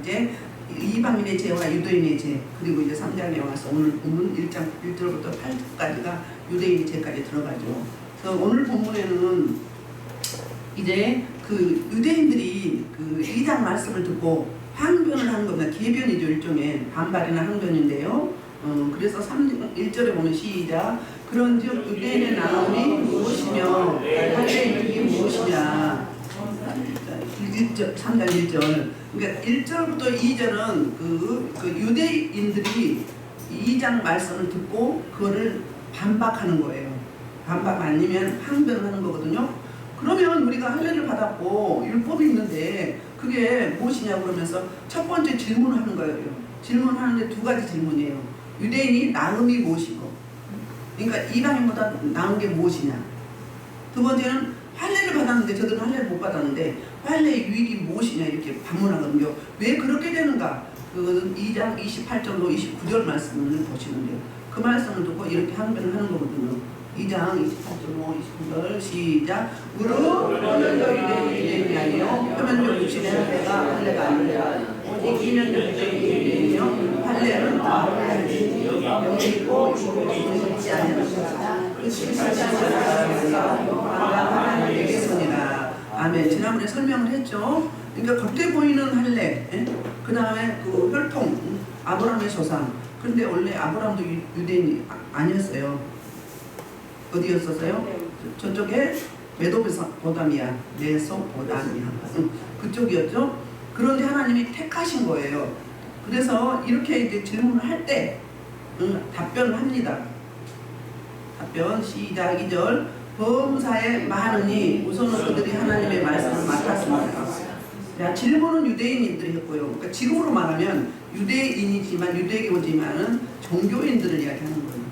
이제 이방인의 죄와 유대인의 죄, 그리고 이제 3장에 와서 오늘 본문 1장 1절부터 8절까지가 유대인의 죄까지 들어가죠. 그래서 오늘 본문에는 이제 그 유대인들이 그 2장 말씀을 듣고 항변을 하는 겁니다. 개변이죠. 일종의 반발이나 항변인데요. 그래서 1절에 보면 시작. 그런즉 유대인의 나옴이 무엇이며 할례의 득이 무엇이냐. 3장 1절. 그러니까 1절부터 2절은 그 유대인들이 2장 말씀을 듣고 그거를 반박하는 거예요. 반박 아니면 항변을 하는 거거든요. 그러면 우리가 할례를 받았고 율법이 있는데 그게 무엇이냐고 그러면서 첫 번째 질문을 하는 거예요. 질문하는데 두 가지 질문이에요. 유대인이 나음이 무엇이고, 그러니까 이방인보다 나은 게 무엇이냐. 두 번째는 할례를 받았는데 저들은 할례를 못 받았는데 할례의 유익이 무엇이냐 이렇게 반문하거든요. 왜 그렇게 되는가? 그거는 2장 28절로 29절 말씀을 보시면 돼요. 그 말씀을 듣고 이렇게 항변을 하는 거거든요. 2장 28절로 29절 시작. 무릇 표면적 유대인이 아니요 표면적 육신의 할례가 할례가 아니라 오직 이면적 유대인이며 할례는 영이 있고 육신이 있지 않느니라. 그 하나님에게 손이라. 아멘. 지난번에 설명을 했죠. 그러니까 겉에 보이는 할례, 그 다음에 그 혈통, 아브라함의 조상. 그런데 원래 아브라함도 유대인이 아니었어요. 어디였었어요? 저쪽에 메소포타미아, 그쪽이었죠. 그런데 하나님이 택하신 거예요. 그래서 이렇게 이제 질문을 할 때 답변을 합니다. 답변 시작 2절. 범사에 많으니 우선은 그들이 하나님의 말씀을 맡았습니다. 자, 질문은 유대인들이 했고요. 그러니까 지금으로 말하면 유대인이지만 유대교지만은 종교인들을 이야기하는 거예요.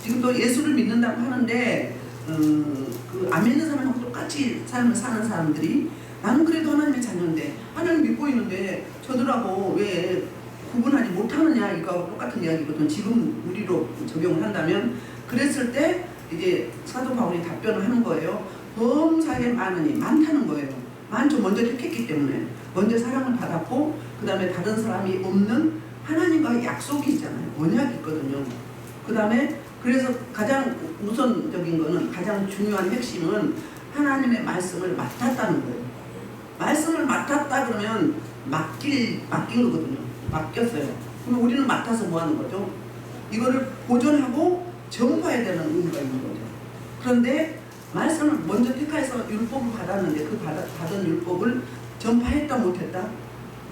지금도 예수를 믿는다고 하는데 그 안 믿는 사람하고 똑같이 삶을 사는 사람들이 나는 그래도 하나님의 자녀인데 하나님 믿고 있는데 저들하고 왜 구분하지 못하느냐, 이거하고 똑같은 이야기거든. 지금 우리로 적용을 한다면 그랬을 때 이제 사도 바울이 답변을 하는 거예요. 범사에 많으니, 많다는 거예요. 많죠. 먼저 택했기 때문에 먼저 사랑을 받았고 그 다음에 다른 사람이 없는 하나님과의 약속이 있잖아요. 언약이 있거든요. 그 다음에 그래서 가장 우선적인 거는, 가장 중요한 핵심은 하나님의 말씀을 맡았다는 거예요. 말씀을 맡았다 그러면 맡긴 거거든요. 맡겼어요. 그럼 우리는 맡아서 뭐 하는 거죠? 이거를 보존하고 전파해야 되는 의무가 있는 거죠. 그런데 말씀을 먼저 택해서 율법을 받았는데 그 받은 율법을 전파했다 못했다?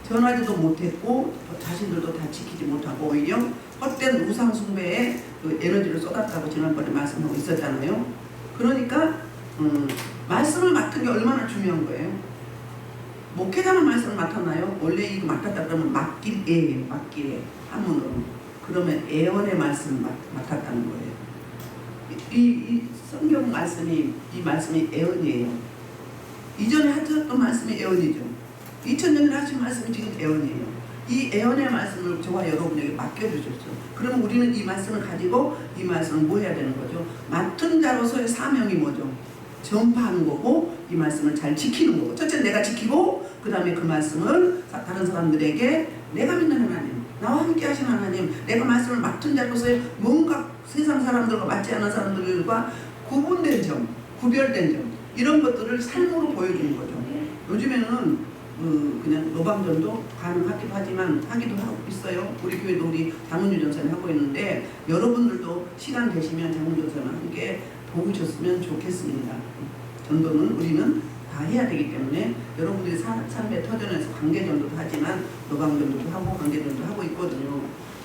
전하지도 못했고 자신들도 다 지키지 못하고 오히려 헛된 우상 숭배에 그 에너지를 쏟았다고 지난번에 말씀하고 있었잖아요. 그러니까 말씀을 맡은 게 얼마나 중요한 거예요. 목회자만 말씀을 맡았나요? 원래 이거 맡았다 그러면 맡길에 한문으로 그러면 애언의 말씀을 맡았다는 거예요. 이 성경 말씀이, 이 말씀이 애언이에요. 이전에 하셨던 말씀이 애언이죠. 2000년에 하신 말씀이 지금 애언이에요. 이 애언의 말씀을 저와 여러분에게 맡겨주셨죠. 그러면 우리는 이 말씀을 가지고 이 말씀을 뭐 해야 되는 거죠? 맡은 자로서의 사명이 뭐죠? 전파하는 거고 이 말씀을 잘 지키는 거고, 첫째 내가 지키고 그 다음에 그 말씀을 다른 사람들에게 내가 믿는 하나님, 나와 함께 하신 하나님, 내가 말씀을 맡은 자로서의 뭔가 세상 사람들과 맞지 않은 사람들과 구분된 점, 구별된 점, 이런 것들을 삶으로 보여주는 거죠. 요즘에는 그냥 노방전도 가능하기도 하지만 하기도 하고 있어요. 우리 교회도 우리 장문유전선을 하고 있는데 여러분들도 시간 되시면 장문유전선과 함께 도우셨으면 좋겠습니다. 전도는 우리는 다 해야 되기 때문에 여러분들이 삶의 터전에서 관계전도도 하지만 노방전도도 하고 관계전도 하고 있거든요.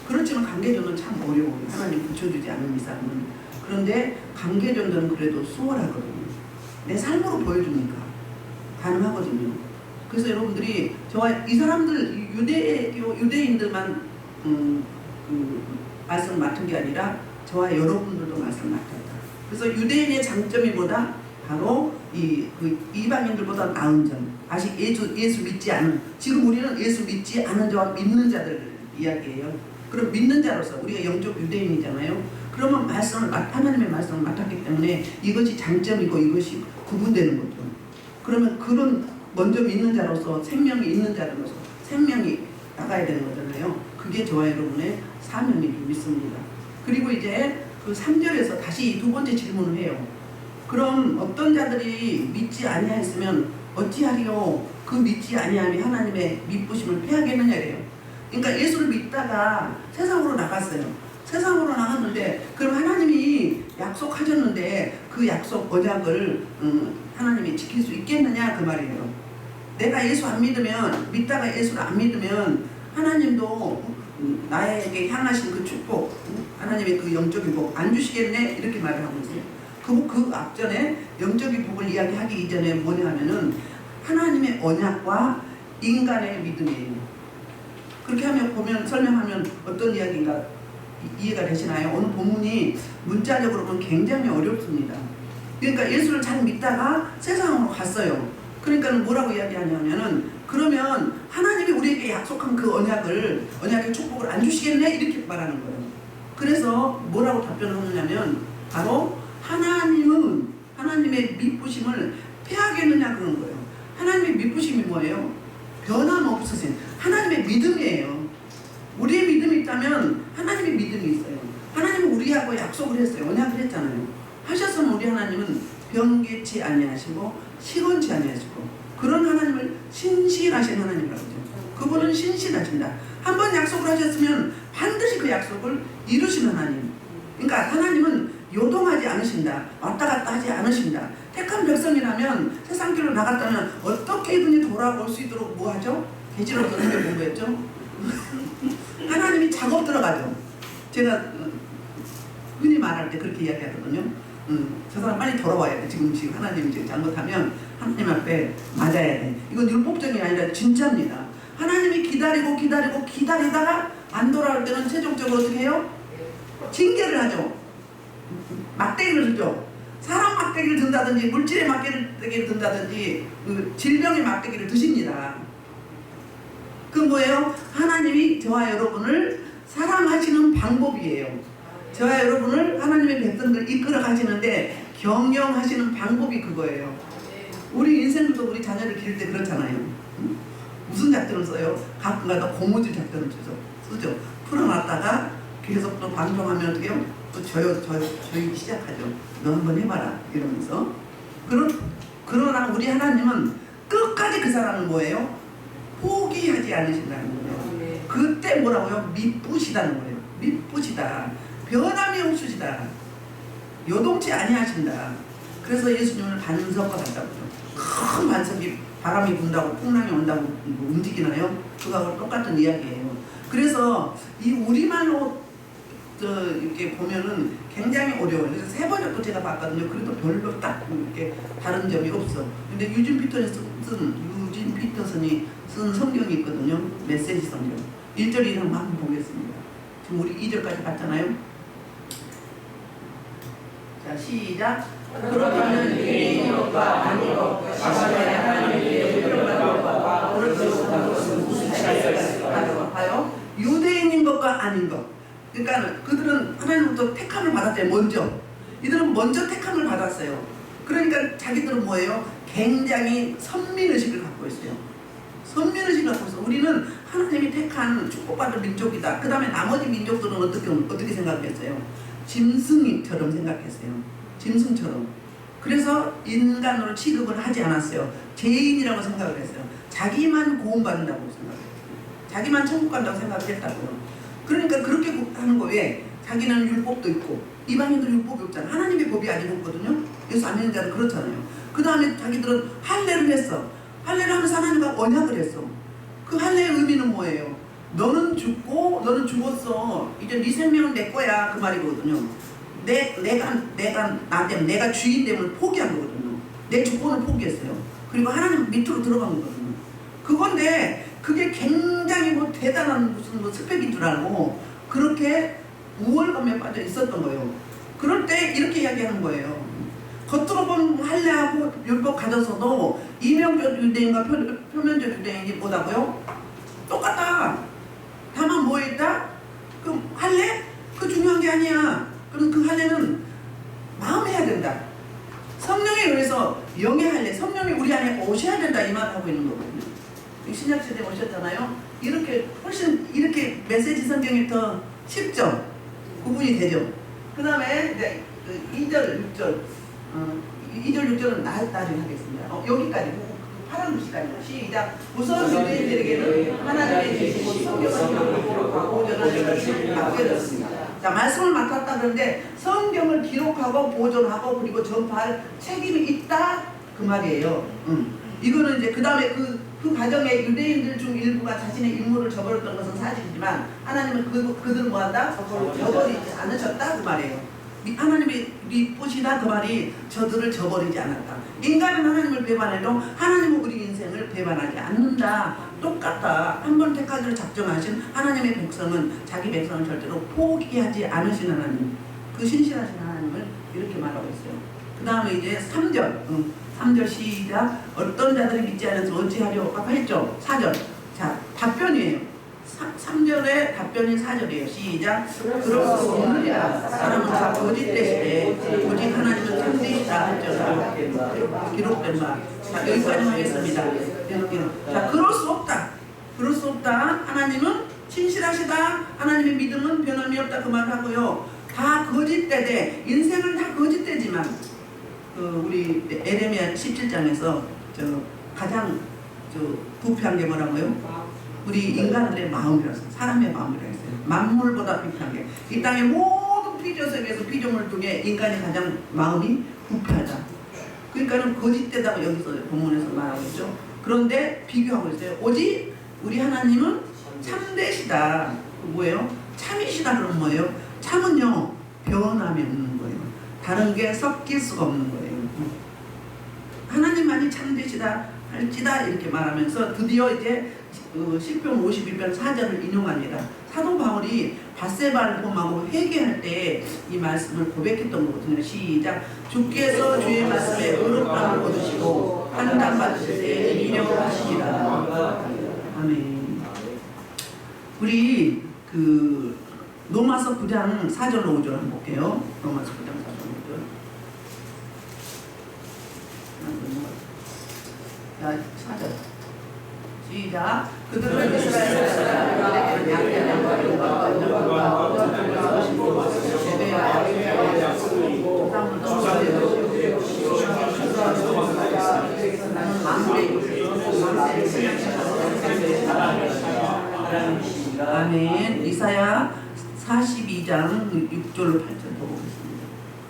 그렇지만 관계전도는 참 어려워요. 하나님 붙여주지 않은 이상은. 그런데 관계전도는 그래도 수월하거든요. 내 삶으로 보여주니까 가능하거든요. 그래서 여러분들이 저와 이 사람들 유대인들만 말씀을 맡은 게 아니라 저와 여러분들도 말씀을 맡았다. 그래서 유대인의 장점이 뭐다? 바로 이방인들보다 나은 점. 아직 예수 믿지 않은, 지금 우리는 예수 믿지 않은 자와 믿는 자들 이야기예요. 그럼 믿는 자로서 우리가 영적 유대인이잖아요. 그러면 하나님의 말씀을 맡았기 때문에 이것이 장점이고 이것이 구분되는 거죠. 그러면 그런 먼저 믿는 자로서, 생명이 있는 자로서, 생명이 나가야 되는 거잖아요. 그게 저와 여러분의 사명인 줄 믿습니다. 그리고 이제 그 3절에서 다시 두 번째 질문을 해요. 그럼 어떤 자들이 믿지 아니하였으면 어찌하리요? 그 믿지 아니함이 하나님의 미쁘심을 패하겠느냐래요. 그러니까 예수를 믿다가 세상으로 나갔어요. 세상으로 나갔는데 그럼 하나님이 약속하셨는데 그 약속 언약을 하나님이 지킬 수 있겠느냐 그 말이에요. 내가 예수 안 믿으면, 믿다가 예수를 안 믿으면 하나님도 나에게 향하신 그 축복, 하나님의 그 영적인 복 안 주시겠네 이렇게 말을 하고 있어요. 그 앞전에 영적인 복을 이야기하기 이전에 뭐냐 하면은 하나님의 언약과 인간의 믿음이에요. 그렇게 하면 보면 설명하면 어떤 이야기인가 이해가 되시나요? 오늘 본문이 문자적으로 보면 굉장히 어렵습니다. 그러니까 예수를 잘 믿다가 세상으로 갔어요. 그러니까 뭐라고 이야기하냐면은 그러면 하나님이 우리에게 약속한 그 언약의 축복을 안 주시겠네 이렇게 말하는 거예요. 그래서 뭐라고 답변을 하느냐면 바로 하나님은 하나님의 미쁘심을 패하겠느냐 그런 거예요. 하나님의 미쁘심이 뭐예요? 변함없으신 하나님의 믿음이에요. 우리의 믿음이 있다면 하나님의 믿음이 있어요. 하나님은 우리하고 약속을 했어요. 언약을 했잖아요. 하셨으면 우리 하나님은 변개치 아니하시고 시건치 아니하시고 그런 하나님을 신실하신 하나님이라고 하죠. 그분은 신실하신다. 한번 약속을 하셨으면 반드시 그 약속을 이루시는 하나님. 그러니까 하나님은 요동하지 않으신다. 왔다 갔다 하지 않으신다. 택한 백성이라면 세상길로 나갔다면 어떻게든지 돌아올 수 있도록 뭐 하죠? 계시록 전에 공부했죠? 하나님이 작업 들어가죠. 제가 흔히 말할 때 그렇게 이야기하거든요. 저 사람 빨리 돌아와야 돼. 지금 하나님이 지금 잘못하면 하나님 앞에 맞아야 돼. 이건 율법적인 게 아니라 진짜입니다. 하나님이 기다리다가 안 돌아올 때는 최종적으로 어떻게 해요? 징계를 하죠. 막대기를 들죠. 사람 막대기를 든다든지 물질의 막대기를 든다든지 질병의 막대기를 드십니다. 그 뭐예요? 하나님이 저와 여러분을 사랑하시는 방법이에요. 저와 여러분을 하나님의 백성들 이끌어 가시는데 경영하시는 방법이 그거예요. 우리 인생도 우리 자녀를 기를 때 그렇잖아요. 무슨 작전을 써요? 가끔가다 고무줄 작전을 쓰죠. 풀어놨다가 계속 또 방종하면 어떻게 해요? 또 저희 시작하죠. 너 한번 해봐라 이러면서. 그러나 우리 하나님은 끝까지 그 사람을 뭐예요? 포기하지 않으신다는 거예요. 그때 뭐라고요? 미쁘시다는 거예요. 미쁘시다. 변함이 없으시다. 요동치 아니하신다. 그래서 예수님을 반석과 같다고요. 큰 반석이 바람이 분다고 풍랑이 온다고 움직이나요? 그거하고 똑같은 이야기예요. 그래서 이 우리말로 이렇게 보면은 굉장히 어려워요. 그래서 세 번역도 제가 봤거든요. 그래도 별로 딱 이렇게 다른 점이 없어. 근데 유진 피터슨이 쓴 성경이 있거든요. 메시지 성경. 1절 2절 한번 보겠습니다. 지금 우리 2절까지 봤잖아요. 자, 시작. 그러면 개인인 것과 아닌 것, 자신의 하나님께 불편한 것과 그렇지 못한 것은 무슨 차이가 있을까요? 봐요. 유대인인 것과 아닌 것. 그러니까 그들은 하나님부터 택함을 받았대요. 먼저. 이들은 먼저 택함을 받았어요. 그러니까 자기들은 뭐예요? 굉장히 선민의식을 갖고 있어요. 선민의식을 갖고 있어요. 우리는 하나님이 택한 축복받은 민족이다. 그 다음에 나머지 민족들은 어떻게 생각했어요? 짐승처럼 생각했어요. 짐승처럼. 그래서 인간으로 취급을 하지 않았어요. 죄인이라고 생각을 했어요. 자기만 구원받는다고 생각했어요. 자기만 천국 간다고 생각을 했다고요. 그러니까 그렇게 하는 거에 자기는 율법도 있고 이방인들 율법이 없잖아요. 하나님의 법이 아직 없거든요. 예수 안 믿는 자는 그렇잖아요. 그 다음에 자기들은 할례를 했어. 할례를 하면서 하나님과 언약을 했어. 그 할례의 의미는 뭐예요? 너는 죽고 너는 죽었어. 이제 네 생명은 내 거야. 그 말이거든요. 내가 주인 됨을 포기한 거거든요. 내 주권을 포기했어요. 그리고 하나님 밑으로 들어간 거거든요. 그건데 그게 굉장히 대단한 무슨 스펙인 줄 알고 그렇게 우월감에 빠져 있었던 거예요. 그럴 때 이렇게 이야기하는 거예요. 겉으로 보면 할례하고 율법 가져서도 이면적 유대인과 표면적 유대인이 뭐다고요? 똑같다. 다만 뭐에 있다? 그 할례? 그 중요한 게 아니야. 그럼 그 할례는 마음에 해야 된다. 성령에 의해서 영의 할례, 성령이 우리 안에 오셔야 된다 이 말을 하고 있는 거거든요. 신약시대에 오셨잖아요. 이렇게 훨씬 이렇게 메시지 성경이 더 쉽죠? 구분이 되죠? 그 다음에 이제 2절, 6절 2절, 6절은 나중에 하겠습니다. 여기까지 파란 글씨까지만 시작. 우선 유대인들에게는 하나님의 계시고 성경을 기록하고 보존하는 것이 맡겨졌습니다. 자, 말씀을 맡았다 그러는데 성경을 기록하고 보존하고 그리고 전파할 책임이 있다 그 말이에요. 이거는 이제 그 다음에 그 과정에 유대인들 중 일부가 자신의 임무를 저버렸던 것은 사실이지만 하나님은 그들을 뭐한다? 저버리지 않으셨다 그 말이에요. 하나님의 리포시다 그 말이 저들을 저버리지 않았다. 인간은 하나님을 배반해도 하나님은 우리 인생을 배반하지 않는다. 똑같다. 한 번 택하기를 작정하신 하나님의 백성은 자기 백성을 절대로 포기하지 않으신 하나님, 그 신실하신 하나님을 이렇게 말하고 있어요. 그 다음에 이제 3절 시작. 어떤 자들이 믿지 않아서 어찌하려 아까 했죠. 4절. 자, 답변이에요. 3절의 답변이 4절이에요. 시작. 그럴 수 없느냐. 사람은 다 거짓되시되 오직 하나님은 참되시다 할지어다. 기록된 바. 자, 여기까지 하겠습니다. 자, 그럴 수 없다. 그럴 수 없다. 하나님은 신실하시다. 하나님의 믿음은 변함이 없다 그 말을 하고요. 다 거짓되되 인생은 다 거짓되지만 우리 에레미야 17장에서 가장 부패한 게 뭐라고요? 우리 인간들의 마음이라서 사람의 마음이라 했어요. 만물보다 부패한 게 이 땅의 모든 피조석에서 피조물 중에 인간이 가장 마음이 부패하다. 그러니까는 거짓되다고 여기서 본문에서 말하고 있죠. 그런데 비교하고 있어요. 오직 우리 하나님은 참되시다. 뭐예요? 참이시다 그러면 뭐예요? 참은요 변함이 없는 거예요. 다른 게 섞일 수가 없는 거예요. 하나님만이 참되시다 할지다 이렇게 말하면서 드디어 이제 시편 51편 4절을 인용합니다. 사도 바울이 밧세바를 범하고 회개할 때 이 말씀을 고백했던 거거든요. 시작. 주께서 주의 말씀에 의롭다함을 얻으시고 판단받으실 때 인용을 하시리라. 아멘. 우리 로마서 9장 4절 5절 한번 볼게요. 로마서 9장 4절 5절. 자, 4절. 시작. 그들은 이스라엘 사람들에게 양떼 양과 용과 영광과 것이고 예배와 약속이고 나는 만물의 아멘. 이사야 42장 6절로 8절 보겠습니다.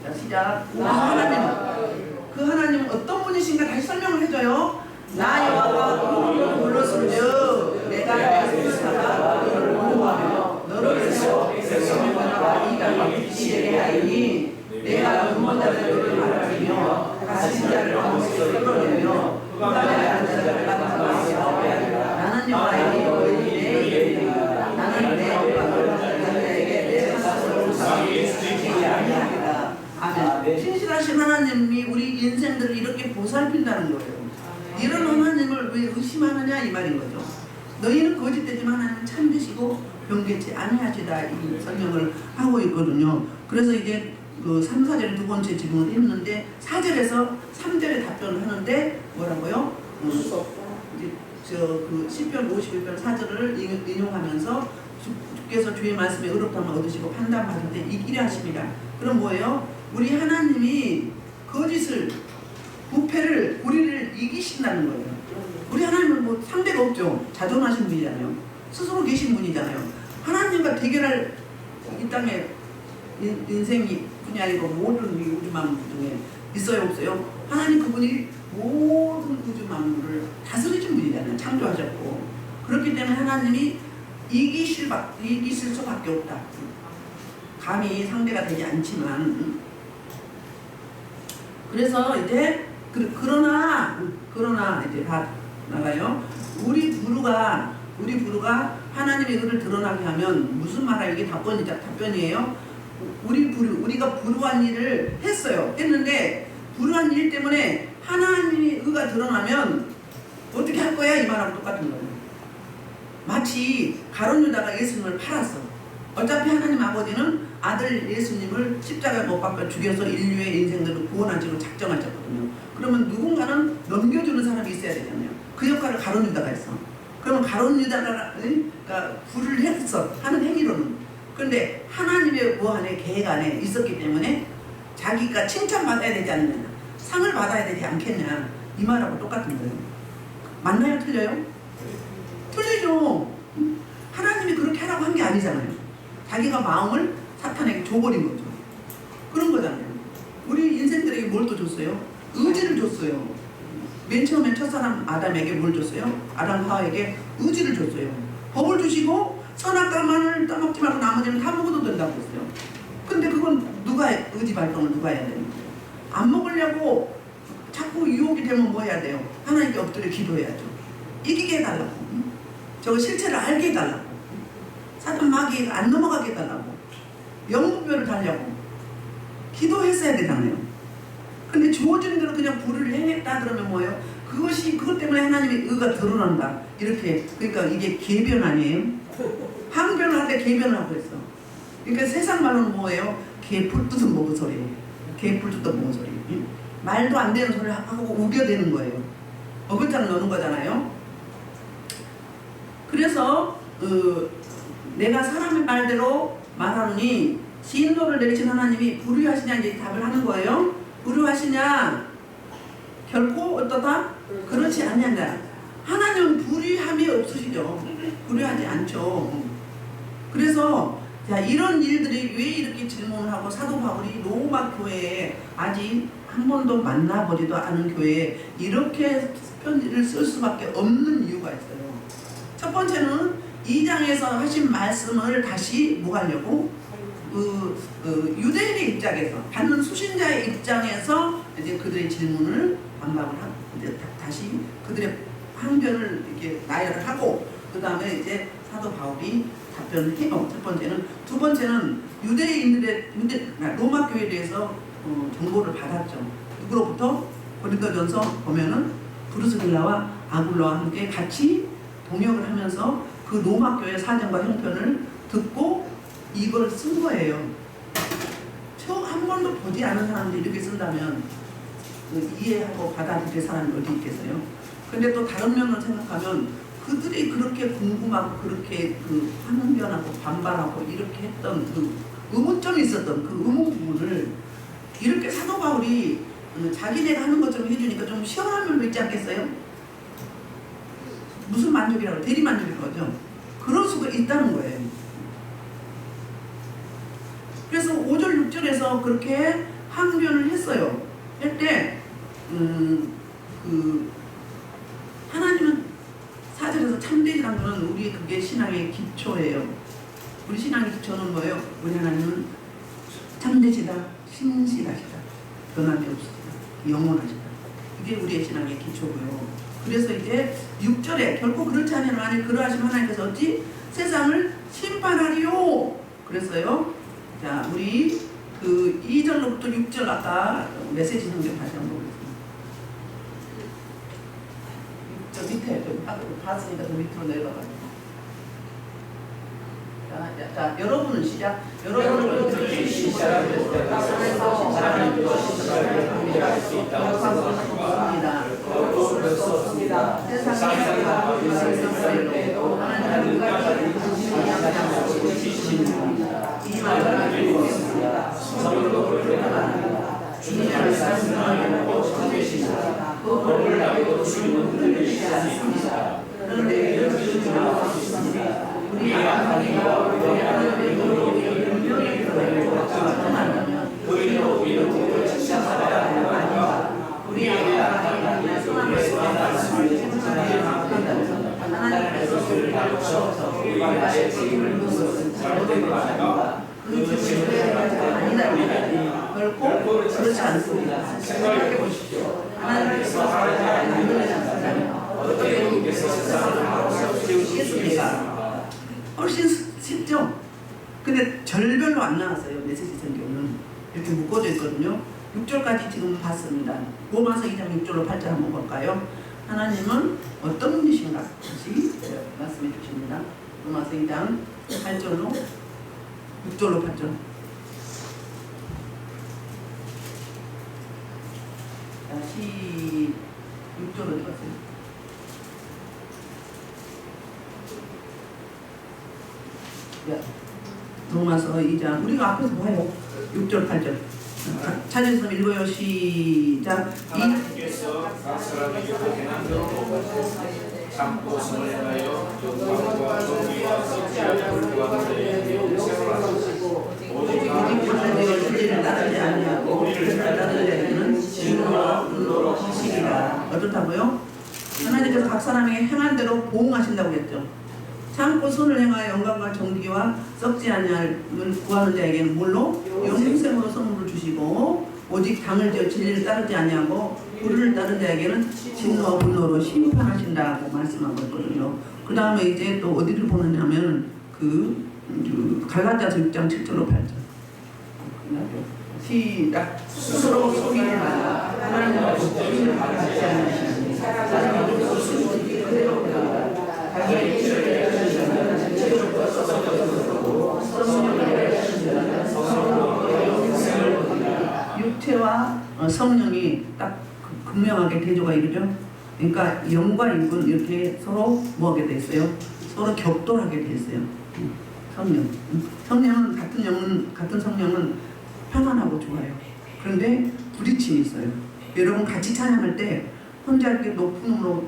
자, 시작. 그 하나님은 어떤 분이신가 다시 설명을 해줘요. 나 여호와가 너를 불렀으며 내가 약속하다가 너를 보호하며 너를 위해서 백성과 이방과 빛이게 하리니 내가 근본자를 너를 바라보며 가진 자를 가운데서 끌어내며 그간에 앉은 자를 가져가며 나는 여호와의 너희의 내 이름이라. 나는 내 영광을 너희에게 내 사랑으로 지키게 하리라. 아멘. 신실하신 하나님이 우리 인생들을 이렇게 보살핀다는 거예요. 이런 하나님을 왜 의심하느냐 이 말인 거죠. 너희는 거짓되지만 하나님은 참되시고 변개치 아니하시다 이 설명을 하고 있거든요. 그래서 이제 3, 4절에 두 번째 질문을 했는데 4절에서 3절에 답변을 하는데 뭐라고요? 이제 시편 51편 4절을 인용하면서 주께서 주의 말씀에 의롭다함을 얻으시고 판단받을 때 이기려 하십니다. 그럼 뭐예요? 우리 하나님이 거짓을 부패를 우리를 이기신다는 거예요. 우리 하나님은 뭐 상대가 없죠. 자존하신 분이잖아요. 스스로 계신 분이잖아요. 하나님과 대결할 이 땅에 인생이 뿐이 아니고 모든 이 우주 만물 중에 있어요 없어요? 하나님 그분이 모든 우주 만물을 다스리신 분이잖아요. 창조하셨고 그렇기 때문에 하나님이 이기실 수밖에 없다. 감히 상대가 되지 않지만 그래서 이제 그러나 이제 다 나가요. 우리 부르가 하나님의 의를 드러나게 하면 무슨 말이에요? 이게 답변이에요. 우리가 불우한 일을 했는데 불우한 일 때문에 하나님의 의가 드러나면 어떻게 할 거야? 이 말하고 똑같은 거예요. 마치 가룟 유다가 예수님을 팔았어. 어차피 하나님 아버지는 아들 예수님을 십자가에 못 박아 죽여서 인류의 인생들을 구원하시고 작정하셨거든요. 그러면 누군가는 넘겨주는 사람이 있어야 되잖아요. 그 역할을 가룟 유다가 했어. 그러면 가룟 유다가 그러니까 불을 했어 하는 행위로는. 그런데 하나님의 뭐 안에 계획 안에 있었기 때문에 자기가 칭찬받아야 되지 않느냐, 상을 받아야 되지 않겠냐, 이 말하고 똑같은 거예요. 맞나요? 틀려요? 틀리죠. 하나님이 그렇게 하라고 한 게 아니잖아요. 자기가 마음을 사탄에게 줘버린 거죠. 그런 거잖아요. 우리 인생들에게 뭘 또 줬어요? 의지를 줬어요. 맨 처음에 첫사람 아담에게 뭘 줬어요? 아담 하와에게 의지를 줬어요. 법을 주시고 선악과만을 따먹지 말고 나머지는 다 먹어도 된다고 했어요. 근데 그건 누가 의지 발동을 누가 해야 되는 거예요? 안 먹으려고 자꾸 유혹이 되면 뭐 해야 돼요? 하나님께 엎드려 기도해야죠. 이기게 해달라고. 저거 실체를 알게 해달라고. 사탄 마귀 안 넘어가게 해달라고. 영분별을 달라고. 기도했어야 되잖아요. 근데 주어지는 대로 그냥 불을 행했다 그러면 뭐예요? 그것 때문에 하나님의 의가 드러난다. 이렇게. 그러니까 이게 계변 아니에요? 항변을 할 때 계변을 하고 있어. 그러니까 세상 말로는 뭐예요? 개풀 뜯은 먹은 소리. 개풀 뜯은 먹은 소리. 말도 안 되는 소리를 하고 우겨대는 거예요. 어글자를 넣는 거잖아요. 그래서 내가 사람의 말대로 말하노니 진노를 내리신 하나님이 불의하시냐 이제 답을 하는 거예요. 불의하시냐? 결코 어떠다? 그렇지 않냐. 하나님은 불의함이 없으시죠. 불의하지 않죠. 그래서 자, 이런 일들이 왜 이렇게 질문을 하고 사도 바울이 로마 교회에 아직 한 번도 만나보지도 않은 교회에 이렇게 편지를 쓸 수밖에 없는 이유가 있어요. 첫 번째는 2장에서 하신 말씀을 다시 뭐 하려고? 유대인의 입장에서 받는 수신자의 입장에서 이제 그들의 질문을 반박을 하고 이제 다시 그들의 항변을 이렇게 나열을 하고 그 다음에 이제 사도 바울이 답변을 해요. 첫 번째는. 두 번째는 유대인들의 로마 교회에 대해서 정보를 받았죠. 누구로부터? 고린도전서 보면은 브루스길라와 아굴라와 함께 같이 동역을 하면서 그 로마 교회 사정과 형편을 듣고 이걸 쓴 거예요. 처음 한 번도 보지 않은 사람들이 이렇게 쓴다면 이해하고 받아들일 사람이 어디 있겠어요? 근데 또 다른 면으로 생각하면 그들이 그렇게 궁금하고 그렇게 항변하고 반발하고 이렇게 했던 그 의문점이 있었던 그 의문 부분을 이렇게 사도 바울이 자기네가 하는 것처럼 해주니까 좀 시원한 면도 있지 않겠어요? 무슨 만족이라고? 대리 만족인 거죠. 그럴 수가 있다는 거예요. 그래서 5절 6절에서 그렇게 항변을 했어요. 할 때 하나님은 4절에서 참되지라는 것은 우리 그게 신앙의 기초예요. 우리 신앙의 기초는 뭐예요? 우리 하나님은 참되시다, 신실하시다, 변함이 없으시다, 영원하시다. 이게 우리의 신앙의 기초고요. 그래서 이제 6절에 결코 그렇지 않으니 그러하신 하나님께서 어찌 세상을 심판하리요. 그랬어요. 자, 우리 2절로부터 6절 아까 메시지 성경 다시 한번 보겠습니다. 6절 밑에 좀 봤으니까 좀 밑으로 내려가가지고. 자, 여러분은 시작. 여러분은 그렇게 시작을 없습니다. 세상에 이 말을 알고 있습니다. 성령으로 변화합니다. 주님의 말씀을 전해주십니다. 그 법을 알고 주님은 흔들리지 않습니다. 그런데 이런 주님을 믿습니다. 우리 하나님과 하나님의 능력이 들어있고 우리로 이런 것을 시작하여야 하는 거 아닌가. 우리 하나님의 손안에서 말씀을 전하여 하나님께서 그를 가르쳐서 우리가 책임을 묻는 것은 잘못된 거 아닌가. 그 주님을 아니다. 결코 그렇지 않습니다. 생각해 보십시오. 하나님께서 하나님을 만들어주셨다면 어떻게 우리께서 세상을 바로 세우시겠습니까? 훨씬 쉽죠? 근데 절별로 안 나왔어요. 메시지 성경은 이렇게 묶어져 있거든요. 6절까지 지금 봤습니다. 로마서 2장 6절로 8절 한번 볼까요? 하나님은 어떤 분이신가? 다시 말씀해 주십니다. 로마서 2장 8절로 6절로 8절. 다시 6절로 들었어요. 로마서 2장 우리가 앞에서 봐요. 6절 8절 찾으시면 읽어요. 시작. 하나님께서 각 사람에게 행한 대로 참고 선을 행하여 영광과 정의와 성취하여 구하는 자에게 세월 하시고 오직 하나님의 진리를 따르지 아니하고 그를 따르는 자에게는 진노와 분노로 하시리라. 어떻다고요? 하나님께서 각 사람에게 행한 대로 보응하신다고 했죠. 참고 선을 행하여 영광과 정기와 썩지 아니함을 구하는 자에게는 뭘로? 영생으로 선물을 주시고 오직 당을 지어 진리를 따르지 아니하고 불의를 따른 자에게는 진노와 분노로 심판하신다고 말씀하고 있거든요. 그 다음에 이제 또 어디를 보느냐면 갈라디아서 6장 7절로 8절 시작. 스스로 속이지 말라. 하나님과 속임을 받지 않으시니 사람이 스스로 그대로 자기의 기술을 육체와 성령이 딱 극명하게 대조가 이루죠. 그러니까 영과 육은 이렇게 서로 뭐하게 돼 있어요? 서로 격돌하게 돼 있어요. 성령은 같은 성령은 평안하고 좋아요. 그런데 부딪힘이 있어요. 여러분 같이 찬양할 때 혼자 이렇게 높은 음으로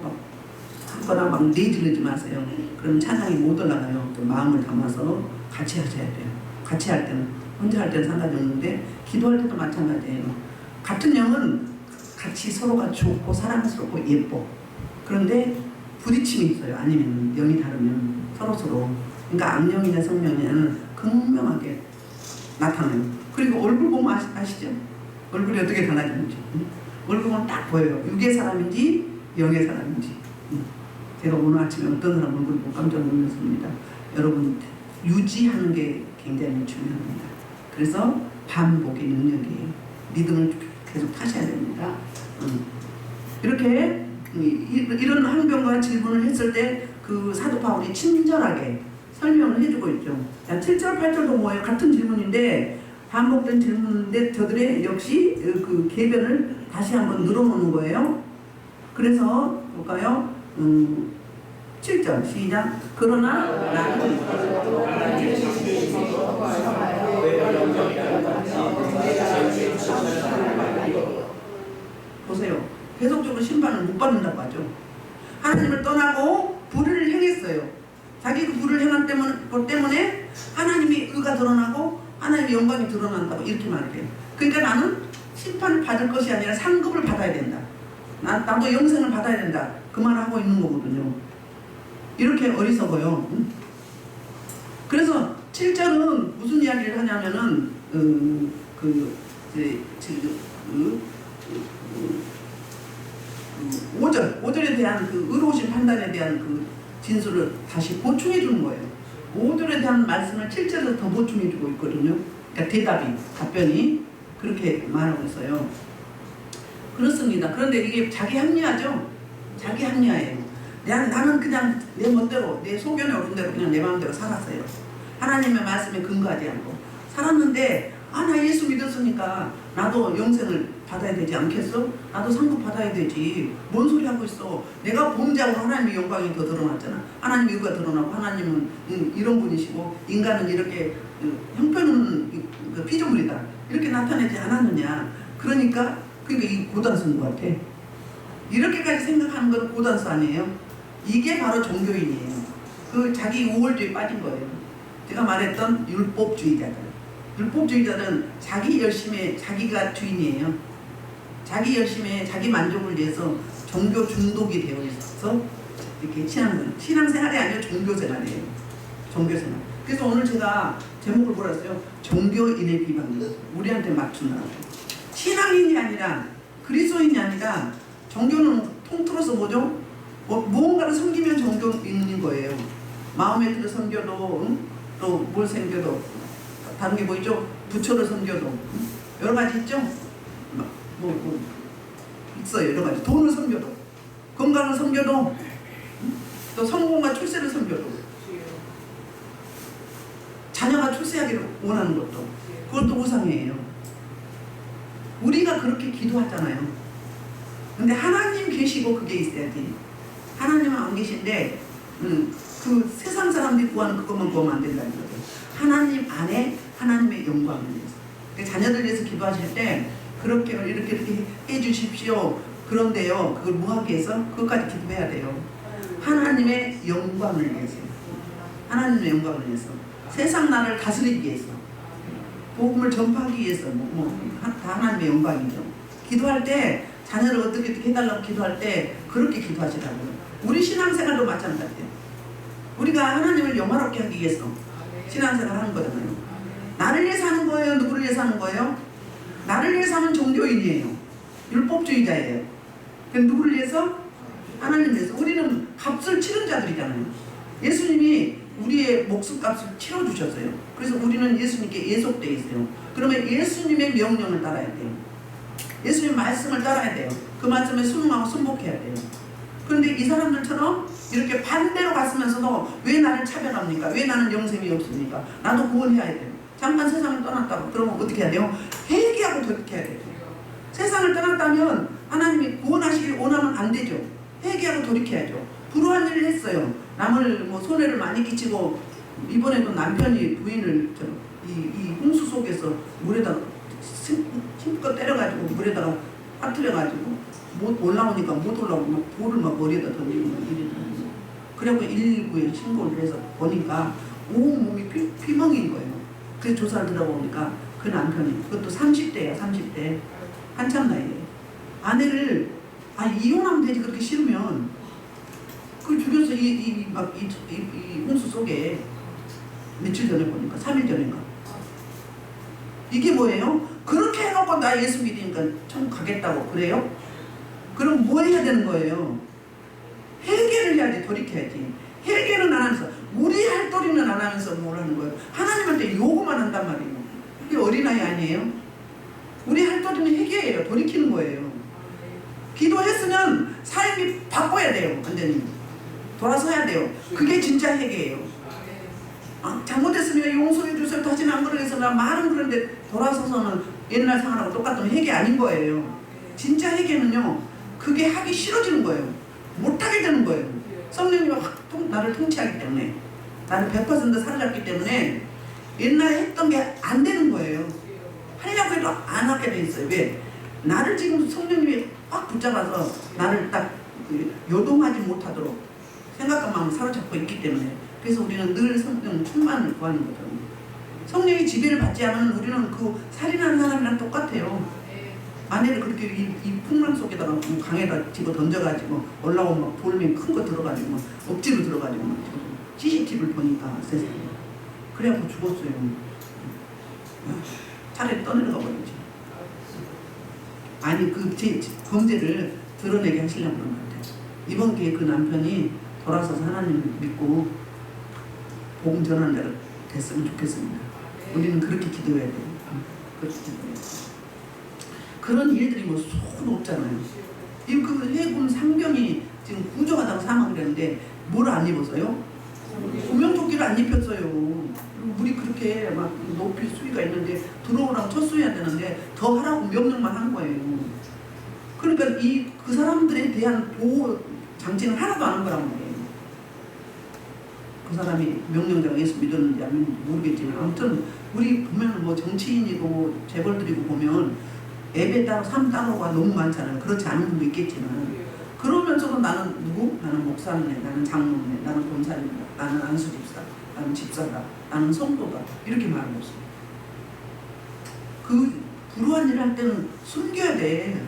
하거나 막 내지르지 마세요. 그럼 찬양이 못 올라가요. 그 마음을 담아서 같이 하셔야 돼요. 같이 할 때는 혼자 할 때는 상관이 없는데 기도할 때도 마찬가지예요. 같은 영은 같이 서로가 좋고 사랑스럽고 예뻐. 그런데 부딪힘이 있어요. 아니면 영이 다르면 서로. 그러니까 악령이나 성령이냐는 극명하게 나타나요. 그리고 얼굴 보면 아시죠? 얼굴이 어떻게 달라지는지. 얼굴 보면 딱 보여요. 육의 사람인지 영의 사람인지. 제가 오늘 아침에 어떤 사람 얼굴 보고 깜짝 놀랐습니다. 여러분 유지하는 게 굉장히 중요합니다. 그래서 반복의 능력이에요. 믿음을 계속 타셔야 됩니다. 이렇게 이런 항변과 질문을 했을 때 그 사도 바울이 친절하게 설명을 해주고 있죠. 7절 8절도 뭐예요? 같은 질문인데 반복된 질문인데 저들의 역시 그 계변을 다시 한번 늘어놓는 거예요. 그래서 볼까요? 7절 시작. 그러나 나는 보세요. 계속적으로 심판을 못 받는다고 하죠. 하나님을 떠나고 불의를 행했어요. 자기 그 불의를 행한 것 때문에 하나님의 의가 드러나고 하나님의 영광이 드러난다고 이렇게 말해요. 그러니까 나는 심판을 받을 것이 아니라 상급을 받아야 된다. 나도 영생을 받아야 된다. 그 말을 하고 있는 거거든요. 이렇게 어리석어요. 그래서 7절은 무슨 이야기를 하냐면은 5절에 대한 그 의로우신 판단에 대한 그 진술을 다시 보충해 주는 거예요. 5절에 대한 말씀을 7절에서 더 보충해 주고 있거든요. 그러니까 답변이 그렇게 말하고 있어요. 그렇습니다. 그런데 이게 자기 합리화죠. 자기 합리화예요. 나는 그냥 내 멋대로, 내 소견에 오른 대로 그냥 내 마음대로 살았어요. 하나님의 말씀에 근거하지 않고 살았는데 나 예수 믿었으니까 나도 영생을 받아야 되지 않겠어? 나도 상급 받아야 되지. 뭔 소리 하고 있어? 내가 범죄하고 하나님의 영광이 더 드러났잖아. 하나님의 의가 드러나고 하나님은 이런 분이시고 인간은 이렇게 형편은 피조물이다. 이렇게 나타내지 않았느냐. 그러니까 이 고단수인 것 같아. 이렇게까지 생각하는 건 고단수 아니에요? 이게 바로 종교인이에요. 그 자기 우월주의에 빠진 거예요. 제가 말했던 율법주의자들. 율법주의자는 자기 열심에 자기가 주인이에요. 자기 열심에 자기 만족을 위해서 종교 중독이 되어 있어서 이렇게 신앙생활이 아니라 종교생활이에요. 종교생활. 그래서 오늘 제가 제목을 뭐라 했어요? 종교인의 비방. 우리한테 맞춘다고. 신앙인이 아니라 그리스도인이 아니라 종교는 통틀어서 뭐죠? 무언가를 섬기면 종교인인 거예요. 마음에 들어 섬겨도 또 뭘 섬겨도 다른 게 뭐 있죠? 부처를 섬겨도 여러 가지 있죠? 뭐 있어요. 여러 가지. 돈을 섬겨도 건강을 섬겨도 또 성공과 출세를 섬겨도 자녀가 출세하기를 원하는 것도 그것도 우상이에요. 우리가 그렇게 기도하잖아요. 근데 하나님 계시고 그게 있어야지. 하나님은 안 계신데 그 세상 사람들이 구하는 그것만 구하면 안 된다는 거죠. 하나님 안에 하나님의 영광을 위해서. 자녀들 위해서 기도하실 때 그렇게 이렇게 해주십시오. 그런데요, 그걸 뭐 하기 위해서? 그것까지 기도해야 돼요. 하나님의 영광을 위해서. 하나님의 영광을 위해서. 세상 나라를 다스리기 위해서. 복음을 전파하기 위해서. 다 하나님의 영광이죠. 기도할 때 자녀를 어떻게 해달라고 기도할 때 그렇게 기도하시라고요. 우리 신앙생활도 마찬가지예요. 우리가 하나님을 영화롭게 하기 위해서 신앙생활 하는 거잖아요. 나를 위해서 하는 거예요? 누구를 위해서 하는 거예요? 나를 위해서 하는 종교인이에요. 율법주의자예요. 그럼 누구를 위해서? 하나님을 위해서. 우리는 값을 치른 자들이잖아요. 예수님이 우리의 목숨값을 치러주셨어요. 그래서 우리는 예수님께 예속되어 있어요. 그러면 예수님의 명령을 따라야 돼요. 예수님 말씀을 따라야 돼요. 그 말씀에 순응하고 순복해야 돼요. 그런데 이 사람들처럼 이렇게 반대로 갔으면서도 왜 나를 차별합니까? 왜 나는 영생이 없습니까? 나도 구원해야 돼요. 잠깐 세상을 떠났다고 그러면 어떻게 해야 돼요? 회개하고 돌이켜야 돼요. 세상을 떠났다면 하나님이 구원하시길 원하면 안 되죠. 회개하고 돌이켜야죠. 불우한 일을 했어요. 남을 손해를 많이 끼치고 이번에도 남편이 부인을 이 홍수 속에서 물에다가 힘껏 때려가지고 물에다가 빠뜨려가지고 못 올라오니까 못 올라오고 막 돌을 막 머리에다 던지고 이러더라고요. 그래갖고 119에 신고를 해서 보니까 온몸이 피멍인 거예요. 그래서 조사를 들어보니까 그 남편이 그것도 30대야 30대 한참 나이에요. 아내를 이혼하면 되지 그렇게 싫으면 그 죽여서 이 홍수 속에 며칠 전에 보니까 3일 전인가 이게 뭐예요? 그렇게 해놓고 나 예수 믿으니까 천국 가겠다고 그래요? 그럼 뭐 해야 되는 거예요? 회개를 해야지 돌이켜야지. 회개는 안 하면서 우리 할 도리는 안 하면서 뭘 하는 거예요? 하나님한테 요구만 한단 말이에요. 이게 어린아이 아니에요? 우리 할 도리는 회개예요. 돌이키는 거예요. 기도했으면 삶이 바꿔야 돼요. 완전히 돌아서야 돼요. 그게 진짜 회개예요. 잘못했으면 용서해 주세요. 다시는 안 그러겠어. 나 말은 그런데 돌아서서는 옛날 상황하고 똑같은 회개 아닌 거예요. 진짜 회개는요. 그게 하기 싫어지는 거예요. 못하게 되는 거예요. 성령님이 나를 통치하기 때문에 나를 100% 사로잡기 때문에 옛날에 했던 게 안 되는 거예요. 하려고 해도 안 하게 돼 있어요. 왜? 나를 지금 성령님이 꽉 붙잡아서 나를 딱 요동하지 못하도록 생각과 마음을 사로잡고 있기 때문에 그래서 우리는 늘 성령 충만을 구하는 거죠. 성령의 지배를 받지 않으면 우리는 그 살인하는 사람이랑 똑같아요. 아내를 그렇게 이 풍랑 속에다가 강에다 집어 던져가지고 올라오면 막 돌멩이 큰 거 들어가지고 막 억지로 들어가지고 막 CCTV를 보니까 세상에 그래갖고 죽었어요. 차라리 떠내려가 버리지. 아니 그 제 범죄를 드러내게 하시려고 그런 것 같아요. 이번 기회에 그 남편이 돌아서서 하나님을 믿고 복음 전하는 자가 됐으면 좋겠습니다. 우리는 그렇게 기도해야 돼요. 그렇게 기도해야 돼요. 그런 일들이 수도 없잖아요. 그 해군 상병이 지금 구조하다가 사망을 했는데 뭘 안 입었어요? 구명조끼를 안 입혔어요. 물이 그렇게 막 높이 수위가 있는데 들어오라고 첫수해야 되는데 더 하라고 명령만 한 거예요. 그러니까 그 사람들에 대한 보호 장치는 하나도 안 한 거란 말이에요. 그 사람이 명령자가 예수 믿었는지 아닌지 모르겠지만 아무튼 우리 보면 정치인이고 재벌들이고 보면 예배 따로 삶 따로가 너무 많잖아요. 그렇지 않은 분도 있겠지만 그러면서도 나는 누구? 나는 목사네, 나는 장로네, 나는 권사님이다, 나는 안수집사, 나는 집사다, 나는 성도다 이렇게 말하고 있어요. 그 불우한 일을 할 때는 숨겨야 돼.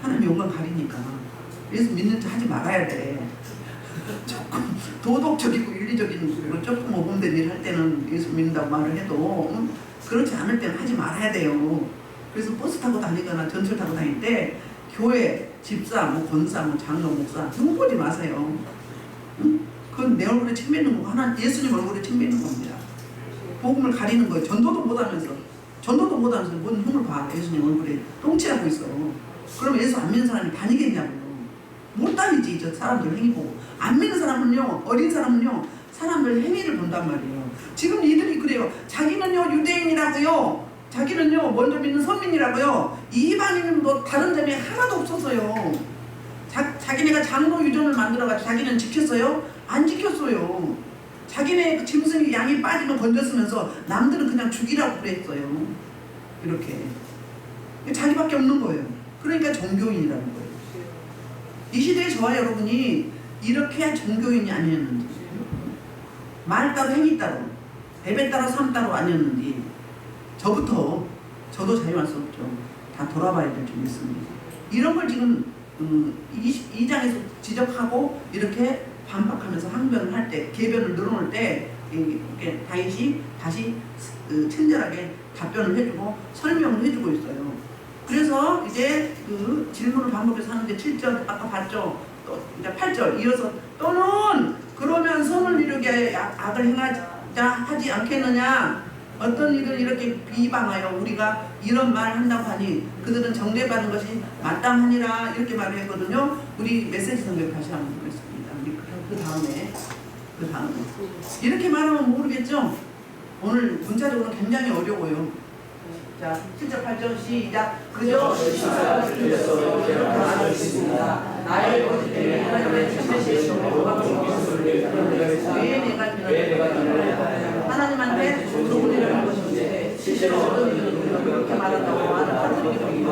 하나님 영광 가리니까. 예수 믿는 척 하지 말아야 돼. 조금 도덕적이고 윤리적인 조금 오금된 일 할 때는 예수 믿는다고 말을 해도 그렇지 않을 때는 하지 말아야 돼요. 그래서 버스 타고 다니거나 전철 타고 다닐 때 교회, 집사, 권사, 장로, 목사 눈 보지 마세요. 응? 그건 내 얼굴에 침 뱉는 거고 하나 예수님 얼굴에 침 뱉는 겁니다. 복음을 가리는 거예요. 전도도 못하면서 뭔 흉을 봐. 예수님 얼굴에 똥칠하고 있어. 그럼 예수 안 믿는 사람이 다니겠냐고요. 못 다니지. 저 사람들 행위 보고. 안 믿는 사람은요, 어린 사람은요, 사람들 행위를 본단 말이에요. 지금 이들이 그래요. 자기는요 유대인이라고요. 자기는요 먼저 믿는 선민이라고요. 이방인은 다른 점이 하나도 없었어요. 자기네가 장로 유전을 만들어가지고 자기는 지켰어요? 안 지켰어요. 자기네 그 짐승이 양이 빠지면 건졌으면서 남들은 그냥 죽이라고 그랬어요. 이렇게 자기밖에 없는 거예요. 그러니까 종교인이라는 거예요. 이 시대에 저와 여러분이 이렇게 종교인이 아니었는지, 말 따로 행위 따로, 배배 따로 삶 따로 아니었는지, 저도 자유할 수 없죠. 다 돌아봐야 될 점이 있습니다. 이런 걸 지금 2장에서 지적하고 이렇게 반박하면서 항변을 할 때, 개변을 늘어놓을 때 이렇게 다윗이 다시 친절하게 답변을 해주고 설명을 해주고 있어요. 그래서 이제 그 질문을 반복해서 하는데 7절 아까 봤죠? 또 이제 8절 이어서 또는 그러면 선을 이루게 악을 행하자 하지 않겠느냐? 어떤 일을 이렇게 비방하여 우리가 이런 말을 한다고 하니 그들은 정죄받는 것이 마땅하니라 이렇게 말을 했거든요. 우리 메시지 성경 다시 한번 보겠습니다. 우리 그 다음에 이렇게 말하면 모르겠죠? 오늘 문자적으로 굉장히 어려워요. 자, 7절 8절 시작. 그저 나의 거짓 때문에 하나님의 참으시고 왜 내가 하나님한테 조언을 한 것인데 실제로 어떤 일은 우리가 그렇게 말한다고 하는 사람들이기도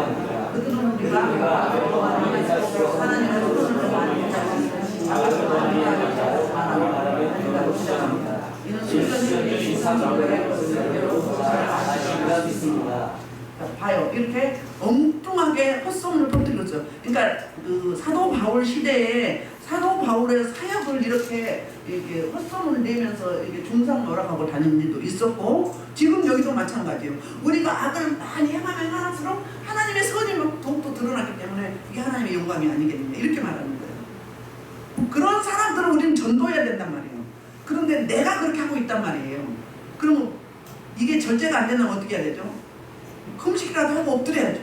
그들은 우리가 하나님의 소원을 많이 말합니다. 이는 순전히 이상하게 봐요. 이렇게 엉뚱하게 헛소문을 퍼뜨렸죠. 그러니까 그 사도 바울 시대에 사도 바울의 사역을 이렇게 헛소문을 내면서 이게 중상 노락하고 다니는 일도 있었고 지금 여기도 마찬가지예요. 우리가 악을 많이 행하면 할수록 하나님의 선이 막 더욱더 드러나기 때문에 이게 하나님의 영광이 아니겠느냐 이렇게 말하는 거예요. 그런 사람들을 우리는 전도해야 된단 말이에요. 그런데 내가 그렇게 하고 있단 말이에요. 그러면 이게 절제가 안 된다면 어떻게 해야 되죠? 금식이라도 하고 엎드려야죠.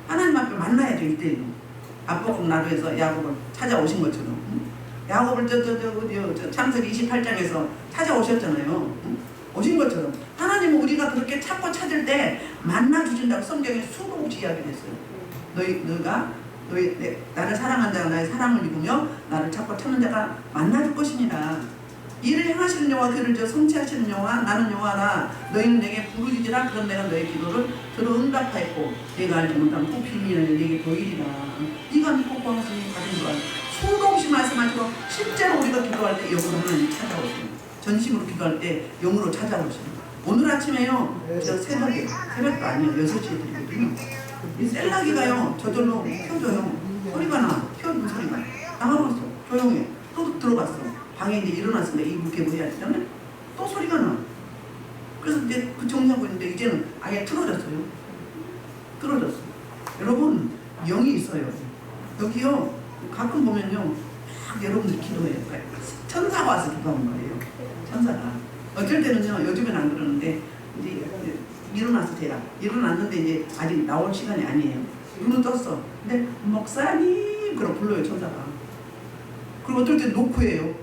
하나님 앞에 만나야죠. 1대1로. 아빠가 나루에서 야곱을 찾아오신 것처럼. 야곱을 저 창세기 28장에서 찾아오셨잖아요. 오신 것처럼 하나님은 우리가 그렇게 찾고 찾을 때 만나주신다고 성경에 수도 없이 이야기를 했어요. 너희가 나를 사랑한 자가 나의 사랑을 입으며 나를 찾고 찾는 자가 만나줄 것이니라. 이를 행하시는 여호와 그를 성취하시는 여호와 나는 여호와라. 너희는 내게 부르짖으라. 그럼 내가 너의 기도를 들어 응답하였고 내가 알지 못한 그 비밀을 내게 보이리라. 네가 믿고 구하시니 받은 걸 수도 없이 말씀하시고 실제로 우리가 기도할 때 영으로 하나님 찾아오시고 전심으로 기도할 때 영으로 찾아오시고 오늘 아침에요. 저 새벽도 아니에요. 6시에 드리거든요. 이 셀라기가요. 저절로 켜줘요. 소리가 나. 켜는 소리가 나가봤어. 조용해. 또 들어갔어. 방에 이제 일어났으니까 이불 해야 되잖아요. 또 소리가 나. 그래서 이제 그 정리하고 있는데 이제는 아예 틀어졌어요. 틀어졌어. 여러분 영이 있어요. 여기요 가끔 보면요 막 여러분들 기도해요. 천사가 와서 기도하는 거예요. 천사가. 어쩔 때는요 요즘엔 안 그러는데 이제 일어나서 제가 일어났는데 이제 아직 나올 시간이 아니에요. 눈은 떴어. 근데 목사님 그럼 불러요 천사가. 그리고 어떨 때 놓고 해요.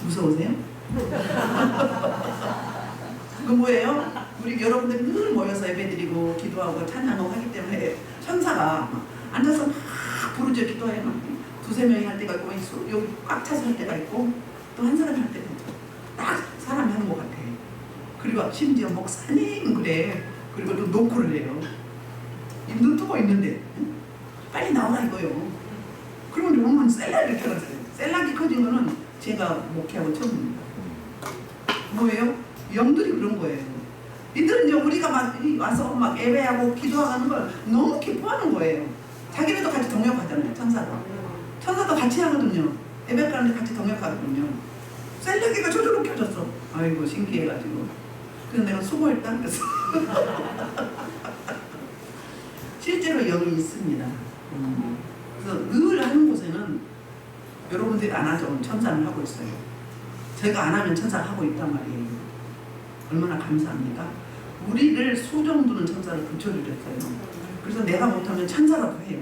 무서우세요? 그 뭐예요? 우리 여러분들이 늘 모여서 예배드리고 기도하고 찬양하고 하기 때문에 천사가 앉아서 막 부르짖어 기도해. 막 두세 명이 할 때가 있고 여기 꽉 차서 할 때가 있고 또 한 사람이 할 때가 있고 딱 사람이 하는 것 같아. 그리고 심지어 목사님 그래. 그리고 또 노크를 해요. 눈 뜨고 있는데 빨리 나오라 이거요. 그러면 오늘 셀락이 켜졌어요. 셀락이 켜진 거는 제가 목회하고 처음입니다. 뭐예요? 영들이 그런 거예요. 이들은 이제 우리가 막 와서 막 예배하고 기도하는 걸 너무 기뻐하는 거예요. 자기네도 같이 동역하잖아요. 천사도 같이 하거든요. 예배 가는데 같이 동역하거든요. 셀락이가 저절로 켜졌어. 아이고 신기해가지고. 그래서 내가 수고했다 그랬어. 실제로 영이 있습니다. 그래서 늘 하는 곳에는 여러분들이 안 하죠. 천사는 하고 있어요. 제가 안 하면 천사가 하고 있단 말이에요. 얼마나 감사합니까? 우리를 수정두는 천사를 붙여주셨어요. 그래서 내가 못하면 천사라도 해요.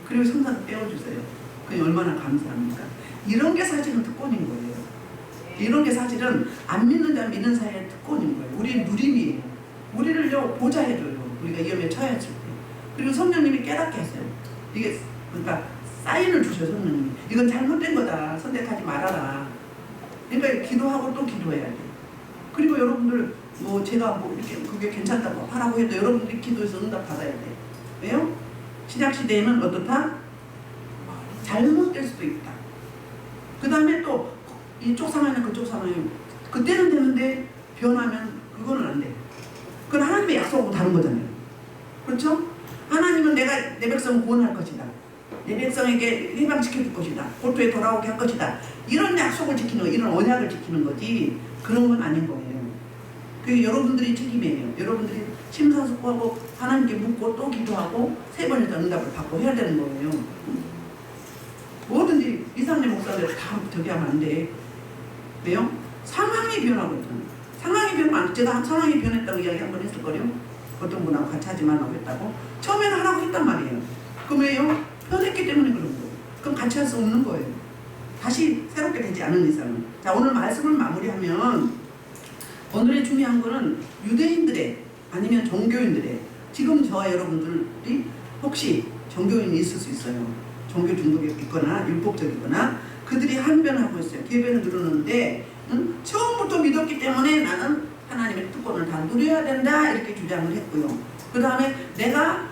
그리고 천사도 빼어주세요. 그게 얼마나 감사합니까? 이런 게 사실은 특권인 거예요. 이런 게 사실은 안 믿는 자 믿는 사이의 특권인 거예요. 우리의 누림이에요. 우리를요 보좌해줘요. 우리가 위험에 처했을 때. 그리고 성령님이 깨닫게 했어요. 이게 그러니까 사인을 주셔요. 성령님이. 이건 잘못된 거다. 선택하지 말아라. 그러니까 기도하고 또 기도해야 돼. 그리고 여러분들 뭐 제가 뭐 이렇게 그게 괜찮다고 하라고 해도 여러분들이 기도해서 응답 받아야 돼. 왜요? 신약 시대에는 어떻다? 잘못될 수도 있다. 그 다음에 또 이쪽 상황이나 그쪽 상황이 그때는 되는데 변하면 그거는 안 돼. 그건 하나님의 약속하고 다른 거잖아요. 그렇죠? 하나님은 내가 내 백성을 구원할 것이다. 내 백성에게 해방시켜줄 것이다. 고토에 돌아오게 할 것이다. 이런 약속을 지키는 거, 이런 언약을 지키는 거지 그런 건 아닌 거예요. 그게 여러분들이 책임이에요. 여러분들이 심사숙고하고 하나님께 묻고 또 기도하고 세 번에서 응답을 받고 해야 되는 거예요. 뭐든지 이상래 목사들 다 저기 하면 안 돼. 왜요? 상황이 변하거든. 상황이 변하면 제가 상황이 변했다고 이야기 한 번 했을 거요. 어떤 분하고 같이 하지 말라고 했다고. 처음에는 하라고 했단 말이에요. 그럼 왜요? 변했기 때문에 그런 거예요. 그럼 같이 할 수 없는 거예요. 다시 새롭게 되지 않은 이상은. 자, 오늘 말씀을 마무리하면 오늘의 중요한 거는 유대인들의 아니면 종교인들의 지금 저와 여러분들이 혹시 종교인이 있을 수 있어요. 종교 중독에 있거나 율법적이거나 그들이 항변하고 있어요. 개변을 누르는데 처음부터 믿었기 때문에 나는 하나님의 특권을 다 누려야 된다 이렇게 주장을 했고요. 그 다음에 내가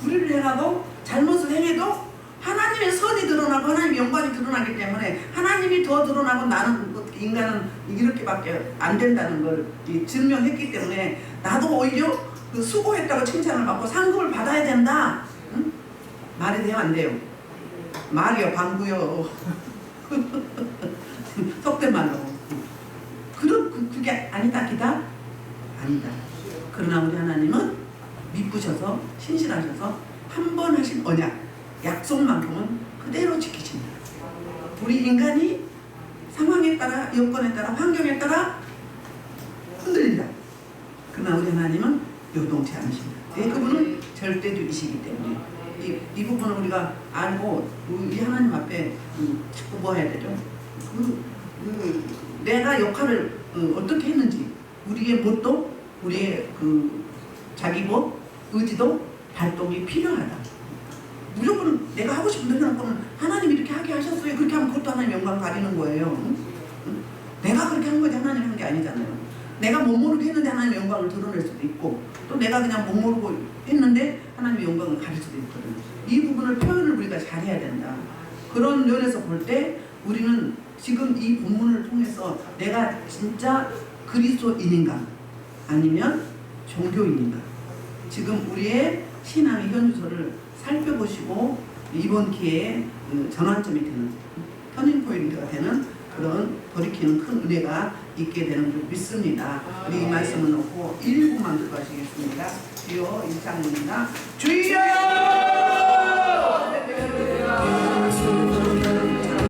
불의를 행하고 잘못을 행해도 하나님의 선이 드러나고 하나님의 영광이 드러나기 때문에 하나님이 더 드러나고 나는 인간은 이렇게밖에 안 된다는 걸 증명했기 때문에 나도 오히려 그 수고했다고 칭찬을 받고 상급을 받아야 된다. 응? 말이 돼요 안 돼요? 말이요 방구요. 속된 말로. 그게 아니다 기다? 아니다. 그러나 우리 하나님은 믿으셔서 신실하셔서 한 번 하신 언약 약속만큼은 그대로 지키신다. 우리 인간이 상황에 따라 여건에 따라 환경에 따라 흔들린다. 그러나 우리 하나님은 요동치 않으신다. 그분은 절대주이시기 때문에 이 부분을 우리가 알고 우리 하나님 앞에 자꾸 뭐 해야 되죠? 내가 역할을 어떻게 했는지 우리의 뭣도 우리의 자기보 의지도 발동이 필요하다. 무조건 내가 하고 싶은 대로 하는 하나님이 이렇게 하게 하셨어요. 그렇게 하면 그것도 하나님 영광 가리는 거예요. 응? 내가 그렇게 한 거지 하나님 한 게 아니잖아요. 내가 못 모르게 했는데 하나님의 영광을 드러낼 수도 있고 또 내가 그냥 못 모르고 했는데 하나님의 영광을 가릴 수도 있거든요. 이 부분을 표현을 우리가 잘해야 된다. 그런 면에서 볼 때 우리는 지금 이 본문을 통해서 내가 진짜 그리스도인인가 아니면 종교인인가 지금 우리의 신앙의 현주소를 살펴보시고 이번 기회에 전환점이 되는 터닝포인트가 되는 그런 돌이키는 큰 은혜가 있게 되는 줄 믿습니다. 우리 이 말씀을 놓고 1부만 들어가시겠습니다. 주여 일장입니다. 주여